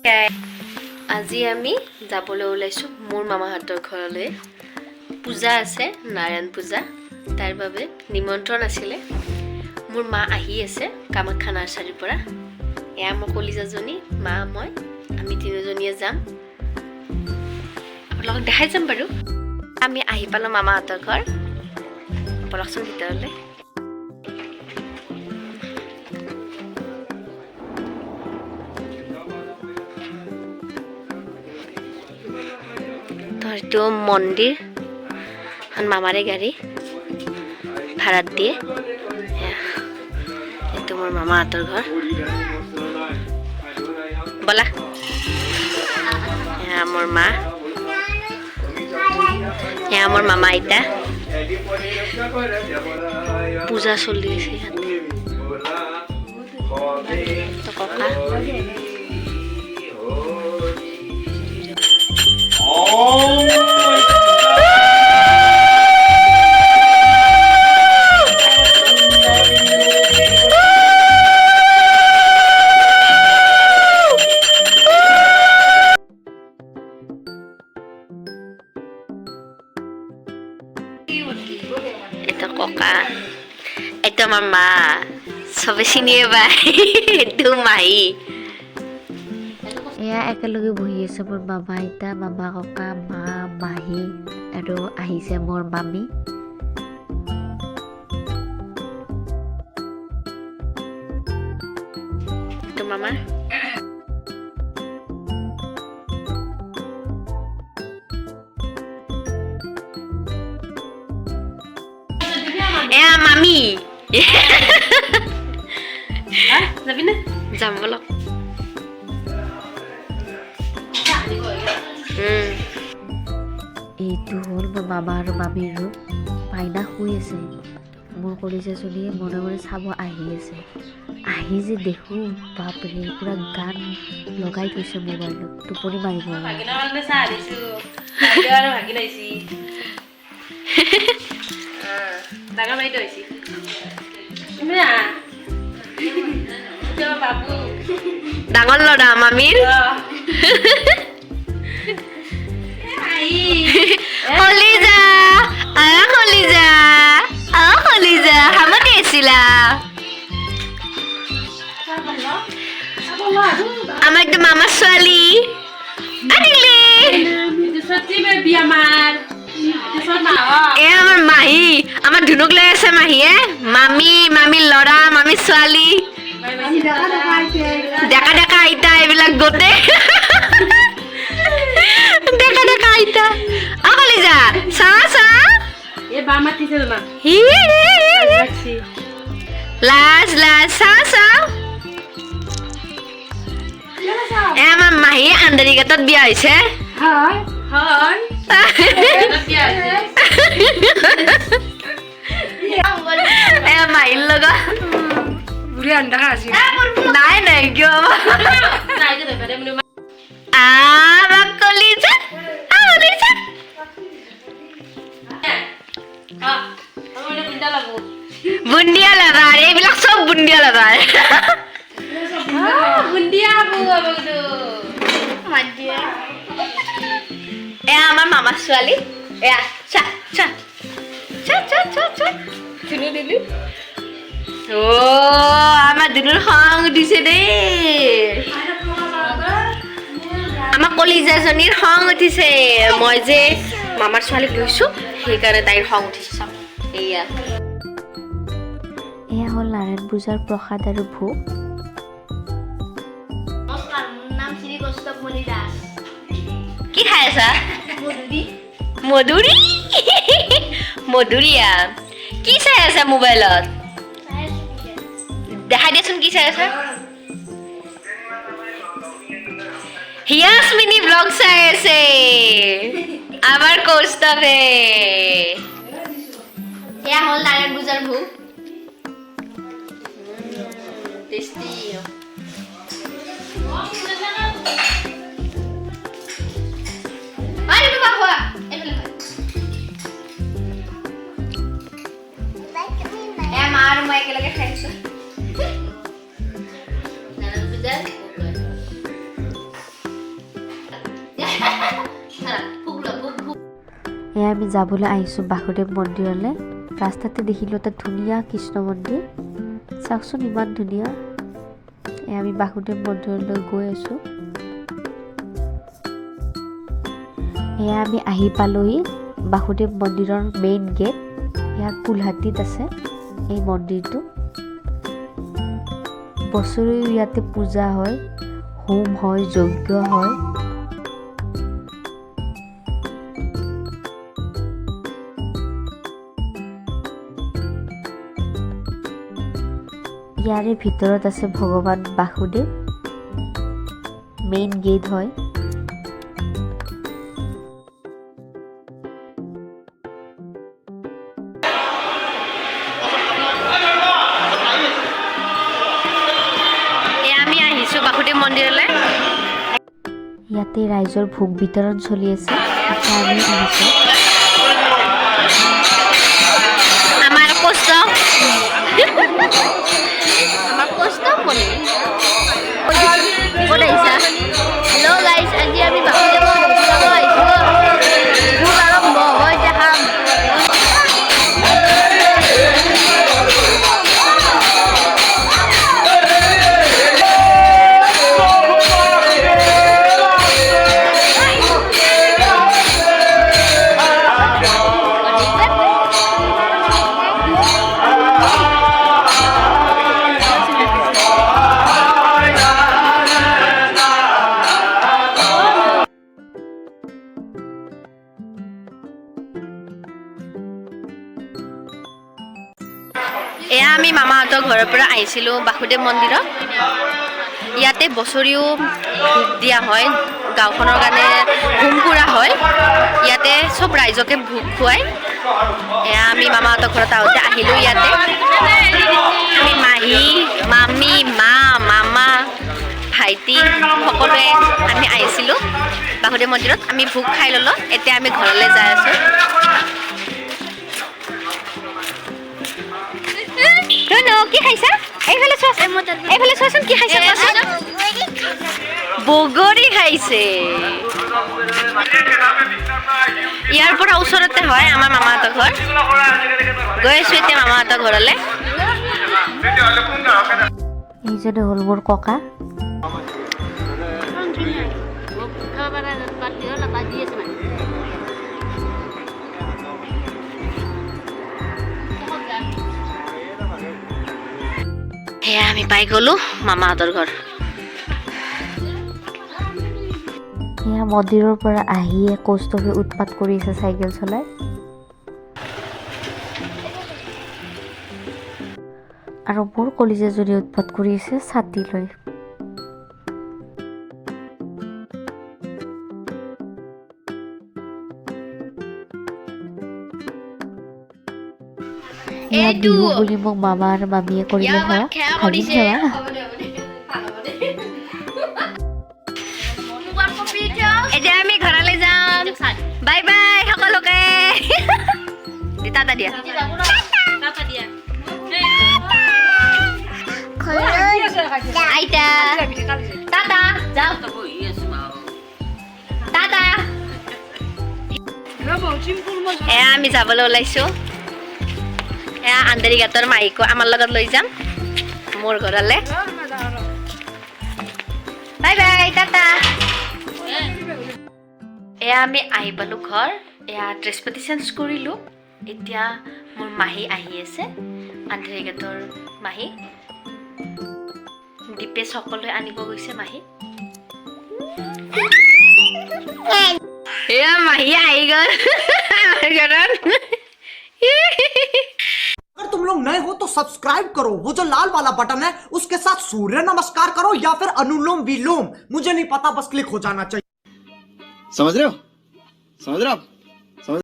আজি আমি যাবলৈ ওলাইছোঁ মোৰ মামাহঁতৰ ঘৰলৈ। পূজা আছে, নাৰায়ণ পূজা, তাৰ বাবে নিমন্ত্ৰণ আছিলে। মোৰ মা আহি আছে কামাখ্যা নাৰ্চাৰীৰ পৰা। এয়া মোৰ কলিজাজনী, মা মই, আমি তিনিজনীয়ে যাম। আপোনালোকক দেখাই যাম বাৰু। আমি আহি পালোঁ মামাহঁতৰ ঘৰ। বলকচোন ভিতৰলৈ। এইটো মন্দিৰ, মামাৰে গাড়ী ভাড়াত দিয়ে। এইটো মোৰ মামাহঁতৰ ঘৰ। বলা, এয়া মোৰ মা, এয়া মোৰ মামা আইতা। পূজা চলি আছে ইয়াতে। ককা এটা ককা, এইটো আমার মা, সবে চিনিয়ে পাই, এইটো মাহী। এয়া একেলগে বহি আছে মোৰ মামা আইতা, মামা ককা, মা, মাহী আৰু আহিছে মোৰ মামী। এইটো মামা। এয়া মামী। যাবি না? যাম বলক। এইটো হ'ল মোৰ মামা আৰু মামীৰ ৰুম। মাইনা শুই আছে। মোৰ কলিজাজনীয়ে মনে মনে চাব আহি আছে। আহি যে দেখোঁ, বাপৰে, পুৰা গান লগাই থৈছে মোবাইলত, টোপনি মাৰিব। ডাঙৰ ল'ৰা মামীৰ। কলিজা, কলিজা, কলিজা, হামতি আছিলা। আমাৰ একটু মামাৰ ছোৱালী আনিলে। এ আমাৰ মাহী, আমাৰ ধুনুক লৈ আছে মাহীয়ে। মামী, মামীৰ ল'ৰা, মামীৰ ছোৱালী, ডেকা ডেকা আইতা, এইবিলাক গোটেই ডেকা ডেকা আইতা। কলিজা, চা চা, লাজ লাজ, চা চা। এ আমাৰ মাহী আণ্ডাৰিঘাটত বিয়া হৈছে। মাহীৰ লগত নাই নাই কিয় কলিজা, কলিজা। বুন্দিয়া লাভাৰ, এইবিলাক চব বুন্দিয়া লাভাৰ। এয়া আমাৰ মামাৰ ছোৱালী। এয়া চা চা চা চা চা চা। ধুনু ধুনু, অ আমাৰ ধুনুৰ খং উঠিছে দেই। আমাৰ কলিজাজনীৰ খং উঠিছে। মই যে মামাৰ ছোৱালীক লৈছোঁ, সেইকাৰণে তাইৰ খং উঠিছে। চাওক, এয়া এয়া হ'ল নাৰায়ণ পূজাৰ প্ৰসাদ আৰু ভোগ। কি খাই আছা? মধুৰি। মধুৰিয়া কি চাই আছা মোবাইলত? দেখাই দিয়াচোন কি চাই আছা। হিয়াসমিনী ব্লগ চাই আছে আমাৰ কৌস্তভে। এয়া হ'ল নাৰায়ণ পূজাৰ ভোগ। টেষ্টি। মা আৰু মই একেলগে খাইছোঁ। এয়া আমি যাবলৈ আহিছোঁ বাসুদেৱ মন্দিৰলৈ। ৰাস্তাতে দেখিলোঁ এটা ধুনীয়া কৃষ্ণ মন্দিৰ। চাওকচোন ইমান ধুনীয়া। এয়া আমি বাসুদেৱ মন্দিৰলৈ গৈ আছোঁ। এয়া আমি আহি পালোহি বাসুদেৱ মন্দিৰৰ মেইন গেট। এয়া কুলহাটীত আছে এই মন্দিৰটো। বছৰি ইয়াতে পূজা হয়, হোম হয়, যজ্ঞ হয়। ইয়াৰে ভিতৰত আছে ভগৱান বাসুদেৱ। মেইন গেট হয়। আমি আহিছোঁ বাসুদেৱ মন্দিৰলৈ। ইয়াতে ৰাইজৰ ভোগ বিতৰণ চলি আছে। আমি আহিছোঁ। আমাৰ কষ্ট বনে ক'ত আহিছা? হেল্ল' গাইজ, আজি আমি বাসুদেৱ মন্দিৰলৈ আহিছোঁ। ভোগ আৰম্ভ হ'ব এতিয়া খাম। এয়া আমি মামাহঁতৰ ঘৰৰ পৰা আহিছিলোঁ বাসুদেৱ মন্দিৰত। ইয়াতে বছৰিও ভোগ দিয়া হয়, গাঁওখনৰ কাৰণে হোম পুৰা হয়। ইয়াতে চব ৰাইজকে ভোগ খুৱায়। এয়া আমি মামাহঁতৰ ঘৰত আহোঁতে আহিলোঁ। ইয়াতে আমি মাহী, মামী, মা, মামা, ভাইটি সকলোৱে আমি আহিছিলোঁ বাসুদেৱ মন্দিৰত। আমি ভোগ খাই ল'লোঁ। এতিয়া আমি ঘৰলৈ যাই আছোঁ। কি খাইছা? এইফালে চোৱাচোন, এইফালে চোৱাচোন কি খাইছা? বগৰী খাইছে। ইয়াৰ পৰা ওচৰতে হয় আমাৰ মামাহঁতৰ ঘৰ। গৈ আছোঁ এতিয়া মামাহঁতৰ ঘৰলৈ। এইজনে হ'ল মোৰ ককা। সেয়া আমি পাই গ'লোঁ মামাহঁতৰ ঘৰ। এয়া মন্দিৰৰ পৰা আহিয়ে কৌস্তভে উৎপাত কৰি আছে চাইকেল চলাই। আৰু মোৰ কলিজাজনী উৎপাত কৰি আছে ছাতি লৈ। এয়া বিহু বুলি মোক মামা আৰু মামীয়ে কৰিলে সেৱা। ভাগিন সেৱা। এতিয়া আমি ঘৰলৈ যাম। বাই বাই সকলোকে। টাটা দিয়া। আইতা টাটা যাও। টাটা। এয়া আমি যাবলৈ ওলাইছোঁ। এয়া আন্ধেৰী ঘাটৰ মাহীকো আমাৰ লগত লৈ যাম মোৰ ঘৰলৈ। Bye bye Tata. এয়া আমি আহি পালোঁ ঘৰ। এয়া ড্ৰেছ পাতি চেঞ্জ কৰিলোঁ। এতিয়া মোৰ মাহী আহি আছে, আন্ধেৰী ঘাটৰ মাহী। দীপে সকলোৱে আনিব গৈছে মাহী। এয়া মাহী আহি গ'ল ঘৰত। अगर तुम लोग नए हो तो सब्सक्राइब करो, वो जो लाल वाला बटन है उसके साथ सूर्य नमस्कार करो या फिर अनुलोम विलोम, मुझे नहीं पता, बस क्लिक हो जाना चाहिए। समझ रहे हो आप?